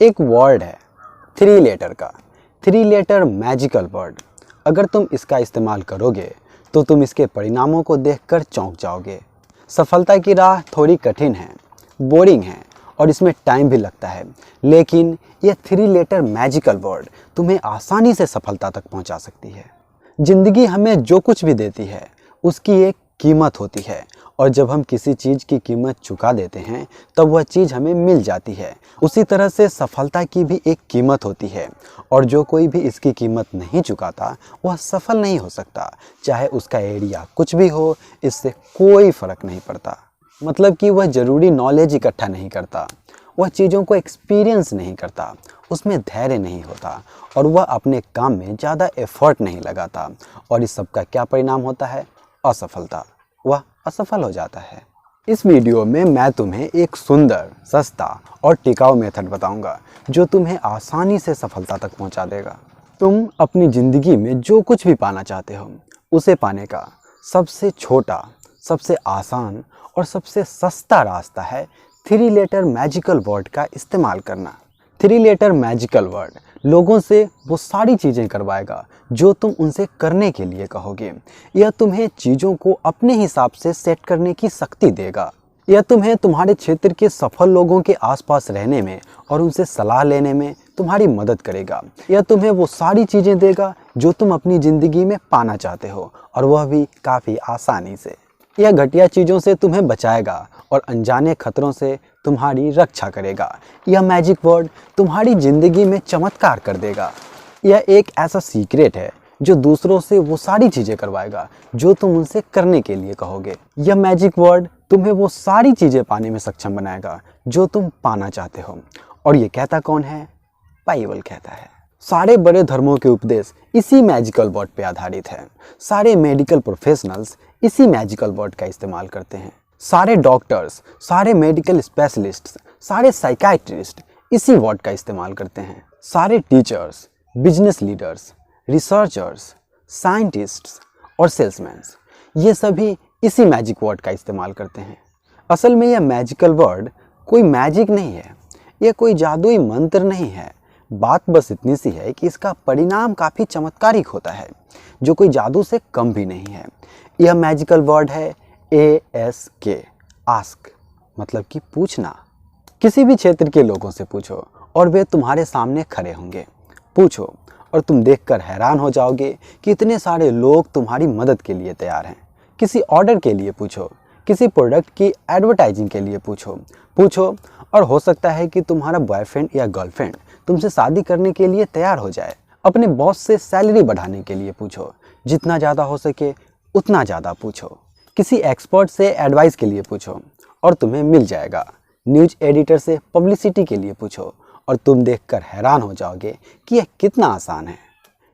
एक वर्ड है 3 लेटर का, 3 लेटर मैजिकल वर्ड। अगर तुम इसका इस्तेमाल करोगे तो तुम इसके परिणामों को देखकर चौंक जाओगे। सफलता की राह थोड़ी कठिन है, बोरिंग है और इसमें टाइम भी लगता है, लेकिन यह 3 लेटर मैजिकल वर्ड तुम्हें आसानी से सफलता तक पहुंचा सकती है। जिंदगी हमें जो कुछ भी देती है उसकी एक कीमत होती है, और जब हम किसी चीज़ की कीमत चुका देते हैं तब वह चीज़ हमें मिल जाती है। उसी तरह से सफलता की भी एक कीमत होती है, और जो कोई भी इसकी कीमत नहीं चुकाता वह सफल नहीं हो सकता। चाहे उसका एरिया कुछ भी हो, इससे कोई फ़र्क नहीं पड़ता। मतलब कि वह ज़रूरी नॉलेज इकट्ठा नहीं करता, वह चीज़ों को एक्सपीरियंस नहीं करता, उसमें धैर्य नहीं होता, और वह अपने काम में ज़्यादा एफर्ट नहीं लगाता। और इस सब का क्या परिणाम होता है? असफलता। वह असफल हो जाता है। इस वीडियो में मैं तुम्हें एक सुंदर, सस्ता और टिकाऊ मेथड बताऊंगा जो तुम्हें आसानी से सफलता तक पहुंचा देगा। तुम अपनी ज़िंदगी में जो कुछ भी पाना चाहते हो उसे पाने का सबसे छोटा, सबसे आसान और सबसे सस्ता रास्ता है 3 लेटर मैजिकल वर्ड का इस्तेमाल करना। 3 लेटर मैजिकल वर्ड लोगों से वो सारी चीज़ें करवाएगा जो तुम उनसे करने के लिए कहोगे। यह तुम्हें चीज़ों को अपने हिसाब से सेट करने की शक्ति देगा। यह तुम्हें तुम्हारे क्षेत्र के सफल लोगों के आसपास रहने में और उनसे सलाह लेने में तुम्हारी मदद करेगा। यह तुम्हें वो सारी चीज़ें देगा जो तुम अपनी ज़िंदगी में पाना चाहते हो, और वह भी काफ़ी आसानी से। यह घटिया चीज़ों से तुम्हें बचाएगा और अनजाने खतरों से तुम्हारी रक्षा करेगा। यह मैजिक वर्ड तुम्हारी ज़िंदगी में चमत्कार कर देगा। यह एक ऐसा सीक्रेट है जो दूसरों से वो सारी चीज़ें करवाएगा जो तुम उनसे करने के लिए कहोगे। यह मैजिक वर्ड तुम्हें वो सारी चीज़ें पाने में सक्षम बनाएगा जो तुम पाना चाहते हो। और ये कहता कौन है? बाइबल कहता है। सारे बड़े धर्मों के उपदेश इसी मैजिकल वर्ड पे आधारित है। सारे मेडिकल प्रोफेशनल्स इसी मैजिकल वर्ड का इस्तेमाल करते हैं। सारे डॉक्टर्स, सारे मेडिकल स्पेशलिस्ट्स, सारे साइकाइट्रिस्ट इसी वर्ड का इस्तेमाल करते हैं। सारे teachers, business leaders, researchers, scientists और सेल्समैन्स, ये सभी इसी मैजिक वर्ड का इस्तेमाल करते हैं। असल में यह मैजिकल वर्ड कोई मैजिक नहीं है, यह कोई जादुई मंत्र नहीं है। बात बस इतनी सी है कि इसका परिणाम काफ़ी चमत्कारिक होता है, जो कोई जादू से कम भी नहीं है। यह मैजिकल वर्ड है ASK, आस्क, मतलब कि पूछना। किसी भी क्षेत्र के लोगों से पूछो और वे तुम्हारे सामने खड़े होंगे। पूछो और तुम देखकर हैरान हो जाओगे कि इतने सारे लोग तुम्हारी मदद के लिए तैयार हैं। किसी ऑर्डर के लिए पूछो, किसी प्रोडक्ट की एडवर्टाइजिंग के लिए पूछो और हो सकता है कि तुम्हारा बॉयफ्रेंड या गर्लफ्रेंड तुमसे शादी करने के लिए तैयार हो जाए। अपने बॉस से सैलरी बढ़ाने के लिए पूछो, जितना ज़्यादा हो सके उतना ज़्यादा पूछो। किसी एक्सपर्ट से एडवाइस के लिए पूछो और तुम्हें मिल जाएगा। न्यूज़ एडिटर से पब्लिसिटी के लिए पूछो और तुम देखकर हैरान हो जाओगे कि यह कितना आसान है।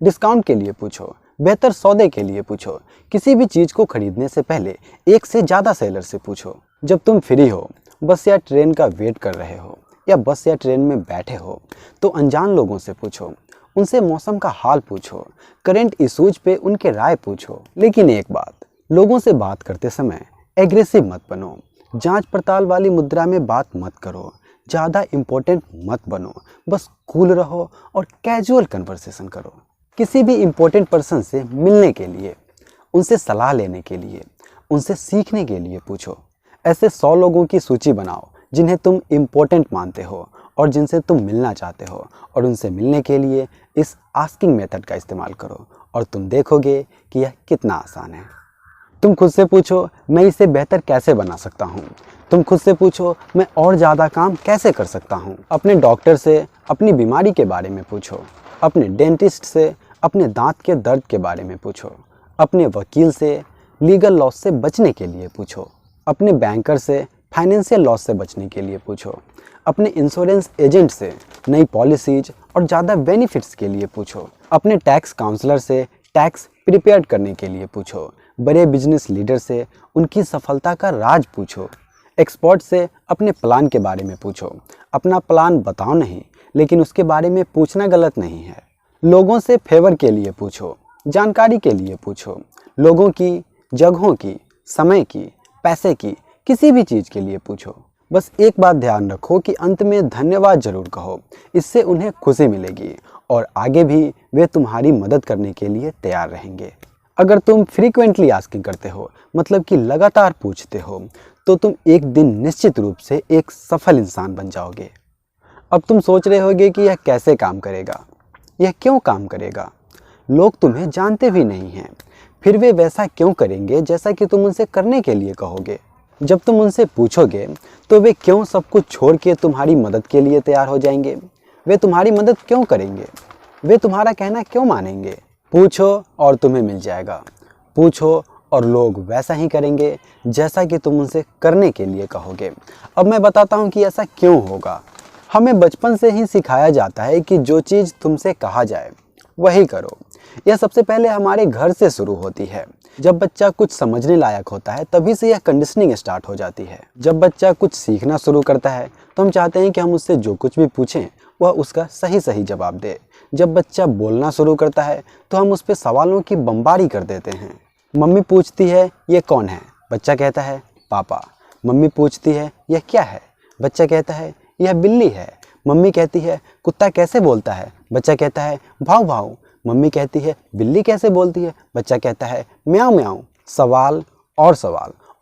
डिस्काउंट के लिए पूछो, बेहतर सौदे के लिए पूछो। किसी भी चीज़ को खरीदने से पहले एक से ज़्यादा सेलर से पूछो। जब तुम फ्री हो, बस या ट्रेन का वेट कर रहे हो या बस या ट्रेन में बैठे हो, तो अनजान लोगों से पूछो, उनसे मौसम का हाल पूछो, करंट इश्यूज पे उनके राय पूछो। लेकिन एक बात, लोगों से बात करते समय एग्रेसिव मत बनो। जांच पड़ताल वाली मुद्रा में बात मत करो। ज़्यादा इम्पोर्टेंट मत बनो, बस कूल रहो और कैजुअल कन्वर्सेशन करो। किसी भी इम्पोर्टेंट पर्सन से मिलने के लिए, उनसे सलाह लेने के लिए, उनसे सीखने के लिए पूछो। ऐसे 100 लोगों की सूची बनाओ जिन्हें तुम इम्पोर्टेंट मानते हो और जिनसे तुम मिलना चाहते हो, और उनसे मिलने के लिए इस आस्किंग मेथड का इस्तेमाल करो और तुम देखोगे कि यह कितना आसान है। तुम खुद से पूछो, मैं इसे बेहतर कैसे बना सकता हूँ। तुम खुद से पूछो, मैं और ज़्यादा काम कैसे कर सकता हूँ। अपने डॉक्टर से अपनी बीमारी के बारे में पूछो। अपने डेंटिस्ट से अपने दांत के दर्द के बारे में पूछो। अपने वकील से लीगल लॉस से बचने के लिए पूछो। अपने बैंकर से फाइनेंशियल लॉस से बचने के लिए पूछो। अपने इंश्योरेंस एजेंट से नई पॉलिसीज और ज़्यादा बेनिफिट्स के लिए पूछो। अपने टैक्स काउंसलर से टैक्स प्रिपेयर करने के लिए पूछो। बड़े बिजनेस लीडर से उनकी सफलता का राज पूछो। एक्सपर्ट से अपने प्लान के बारे में पूछो। अपना प्लान बताओ नहीं, लेकिन उसके बारे में पूछना गलत नहीं है। लोगों से फेवर के लिए पूछो, जानकारी के लिए पूछो। लोगों की, जगहों की, समय की, पैसे की, किसी भी चीज़ के लिए पूछो। बस एक बात ध्यान रखो कि अंत में धन्यवाद जरूर कहो, इससे उन्हें खुशी मिलेगी और आगे भी वे तुम्हारी मदद करने के लिए तैयार रहेंगे। अगर तुम फ्रीक्वेंटली आस्किंग करते हो, मतलब कि लगातार पूछते हो, तो तुम एक दिन निश्चित रूप से एक सफल इंसान बन जाओगे। अब तुम सोच रहे होगे कि यह कैसे काम करेगा, यह क्यों काम करेगा। लोग तुम्हें जानते भी नहीं हैं, फिर वे वैसा क्यों करेंगे जैसा कि तुम उनसे करने के लिए कहोगे। जब तुम उनसे पूछोगे तो वे क्यों सब कुछ छोड़ के तुम्हारी मदद के लिए तैयार हो जाएंगे। वे तुम्हारी मदद क्यों करेंगे, वे तुम्हारा कहना क्यों मानेंगे। पूछो और तुम्हें मिल जाएगा। पूछो और लोग वैसा ही करेंगे जैसा कि तुम उनसे करने के लिए कहोगे। अब मैं बताता हूँ कि ऐसा क्यों होगा। हमें बचपन से ही सिखाया जाता है कि जो चीज़ तुमसे कहा जाए वही करो। यह सबसे पहले हमारे घर से शुरू होती है। जब बच्चा कुछ समझने लायक होता है तभी से यह कंडीशनिंग स्टार्ट हो जाती है। जब बच्चा कुछ सीखना शुरू करता है तो हम चाहते हैं कि हम उससे जो कुछ भी पूछें वह उसका सही सही जवाब दे। जब बच्चा बोलना शुरू करता है तो हम उस पर सवालों की बमबारी कर देते हैं। मम्मी पूछती है ये कौन है, बच्चा कहता है पापा। मम्मी पूछती है यह क्या है, बच्चा कहता है यह बिल्ली है। मम्मी कहती है कुत्ता कैसे बोलता है, बच्चा कहता है भाव भाव। मम्मी कहती है बिल्ली कैसे बोलती है, बच्चा कहता है म्याऊं म्याऊं। सवाल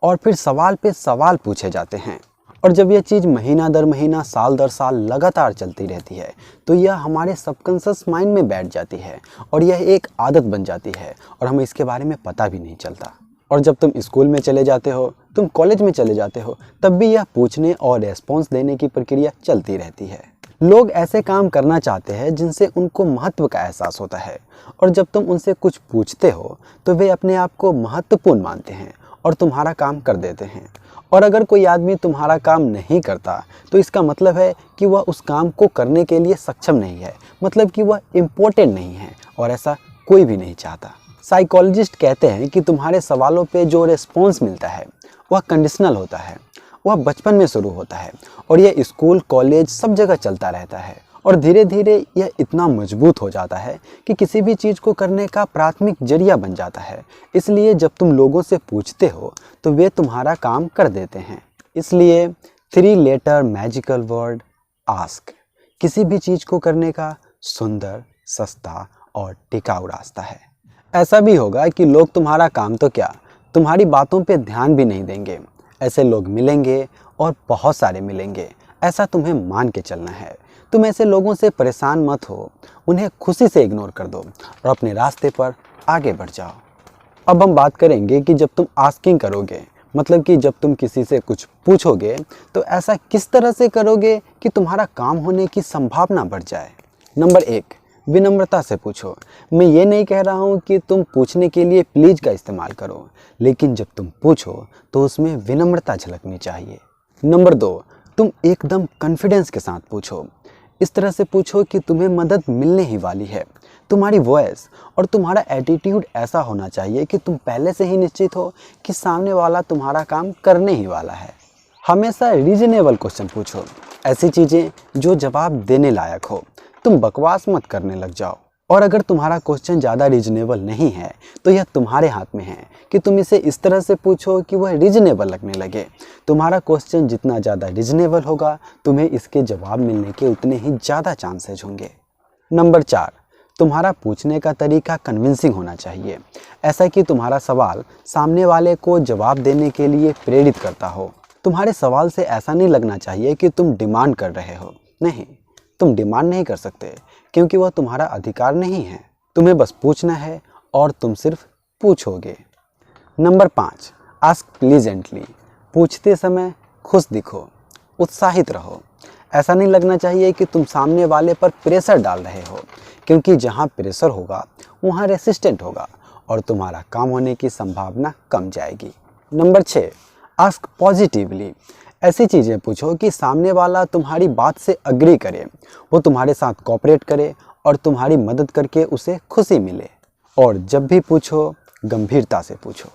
और फिर सवाल पे सवाल पूछे जाते हैं। और जब यह चीज़ महीना दर महीना, साल दर साल लगातार चलती रहती है तो यह हमारे सबकॉन्शियस माइंड में बैठ जाती है और यह एक आदत बन जाती है और हमें इसके बारे में पता भी नहीं चलता। और जब तुम स्कूल में चले जाते हो, तुम कॉलेज में चले जाते हो, तब भी यह पूछने और रेस्पॉन्स देने की प्रक्रिया चलती रहती है। लोग ऐसे काम करना चाहते हैं जिनसे उनको महत्व का एहसास होता है और जब तुम उनसे कुछ पूछते हो तो वे अपने आप को महत्वपूर्ण मानते हैं और तुम्हारा काम कर देते हैं। और अगर कोई आदमी तुम्हारा काम नहीं करता तो इसका मतलब है कि वह उस काम को करने के लिए सक्षम नहीं है, मतलब कि वह इम्पोर्टेंट नहीं है और ऐसा कोई भी नहीं चाहता। साइकोलॉजिस्ट कहते हैं कि तुम्हारे सवालों पे जो रिस्पॉन्स मिलता है वह कंडीशनल होता है। वह बचपन में शुरू होता है और यह स्कूल, कॉलेज, सब जगह चलता रहता है और धीरे धीरे यह इतना मजबूत हो जाता है कि किसी भी चीज़ को करने का प्राथमिक जरिया बन जाता है। इसलिए जब तुम लोगों से पूछते हो तो वे तुम्हारा काम कर देते हैं। इसलिए 3 लेटर मैजिकल वर्ड आस्क किसी भी चीज़ को करने का सुंदर, सस्ता और टिकाऊ रास्ता है। ऐसा भी होगा कि लोग तुम्हारा काम तो क्या, तुम्हारी बातों पे ध्यान भी नहीं देंगे। ऐसे लोग मिलेंगे और बहुत सारे मिलेंगे, ऐसा तुम्हें मान के चलना है। तुम ऐसे लोगों से परेशान मत हो, उन्हें खुशी से इग्नोर कर दो और अपने रास्ते पर आगे बढ़ जाओ। अब हम बात करेंगे कि जब तुम आस्किंग करोगे, मतलब कि जब तुम किसी से कुछ पूछोगे तो ऐसा किस तरह से करोगे कि तुम्हारा काम होने की संभावना बढ़ जाए। नंबर 1, विनम्रता से पूछो। मैं ये नहीं कह रहा हूँ कि तुम पूछने के लिए प्लीज़ का इस्तेमाल करो, लेकिन जब तुम पूछो तो उसमें विनम्रता झलकनी चाहिए। नंबर 2, तुम एकदम कॉन्फिडेंस के साथ पूछो। इस तरह से पूछो कि तुम्हें मदद मिलने ही वाली है। तुम्हारी वॉइस और तुम्हारा एटीट्यूड ऐसा होना चाहिए कि तुम पहले से ही निश्चित हो कि सामने वाला तुम्हारा काम करने ही वाला है। हमेशा रीजनेबल क्वेश्चन पूछो, ऐसी चीज़ें जो जवाब देने लायक हो। तुम बकवास मत करने लग जाओ। और अगर तुम्हारा क्वेश्चन ज़्यादा रीजनेबल नहीं है तो यह तुम्हारे हाथ में है कि तुम इसे इस तरह से पूछो कि वह रीजनेबल लगने लगे। तुम्हारा क्वेश्चन जितना ज़्यादा रीजनेबल होगा, तुम्हें इसके जवाब मिलने के उतने ही ज़्यादा चांसेज होंगे। नंबर 4, तुम्हारा पूछने का तरीका कन्विंसिंग होना चाहिए, ऐसा कि तुम्हारा सवाल सामने वाले को जवाब देने के लिए प्रेरित करता हो। तुम्हारे सवाल से ऐसा नहीं लगना चाहिए कि तुम डिमांड कर रहे हो। नहीं, तुम डिमांड नहीं कर सकते क्योंकि वह तुम्हारा अधिकार नहीं है। तुम्हें बस पूछना है और तुम सिर्फ पूछोगे। Number 5, ask pleasantly. पूछते समय खुश दिखो, उत्साहित रहो। ऐसा नहीं लगना चाहिए कि तुम सामने वाले पर प्रेशर डाल रहे हो, क्योंकि जहाँ प्रेशर होगा वहाँ रेसिस्टेंट होगा और तुम्हारा काम होने की संभावना कम जाएगी। Number 6, ask positively. ऐसी चीज़ें पूछो कि सामने वाला तुम्हारी बात से अग्री करे, वो तुम्हारे साथ कोऑपरेट करे और तुम्हारी मदद करके उसे खुशी मिले। और जब भी पूछो गंभीरता से पूछो,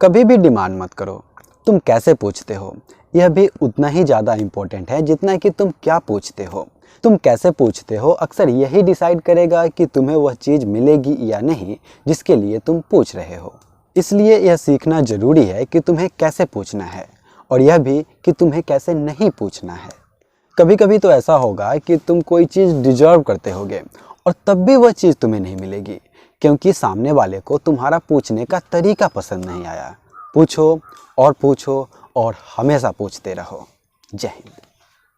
कभी भी डिमांड मत करो। तुम कैसे पूछते हो यह भी उतना ही ज़्यादा इम्पोर्टेंट है जितना कि तुम क्या पूछते हो। तुम कैसे पूछते हो अक्सर यही डिसाइड करेगा कि तुम्हें वह चीज़ मिलेगी या नहीं जिसके लिए तुम पूछ रहे हो। इसलिए यह सीखना ज़रूरी है कि तुम्हें कैसे पूछना है और यह भी कि तुम्हें कैसे नहीं पूछना है। कभी कभी तो ऐसा होगा कि तुम कोई चीज़ डिजर्व करते होगे और तब भी वह चीज़ तुम्हें नहीं मिलेगी, क्योंकि सामने वाले को तुम्हारा पूछने का तरीका पसंद नहीं आया। पूछो और हमेशा पूछते रहो। जय हिंद।